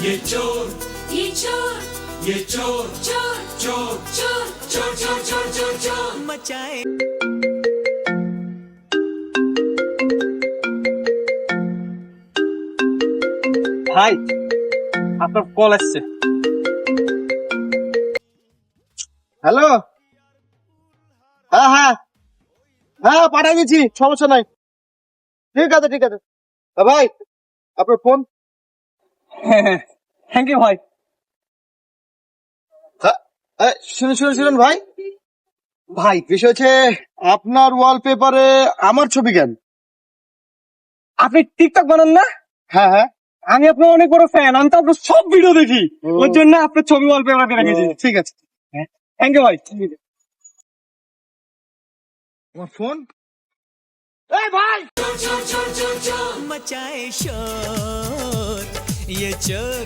ये चोर ये चोर ये चोर चोर चोर चोर चोर चोर चोर चोर चोर मचाए ভাই আপনার কল আসছে। হ্যালো, হ্যাঁ হ্যাঁ হ্যাঁ পাঠিয়ে দিচ্ছি, সমস্যা নাই। ঠিক আছে ঠিক আছে। ভাই আপনার ফোন। থ্যাংক ইউ ভাই। শুনুন শুনুন শুনুন ভাই, ভাই বিষয় হচ্ছে আপনার ওয়ালপেপারে আমার ছবি কেন? আপনি টিকটক বানান না? হ্যাঁ হ্যাঁ, আমি আপনার অনেক বড় ফ্যান, আমি তো আপনার সব ভিডিও দেখি, ওর জন্য আপনার ছবি ওয়ালপেপারে রেখেছি। ঠিক আছে, থ্যাংক ইউ ভাই। আমার ফোন। এই ভাই चोर चोर चोर चोर मचाए शोर ये चोर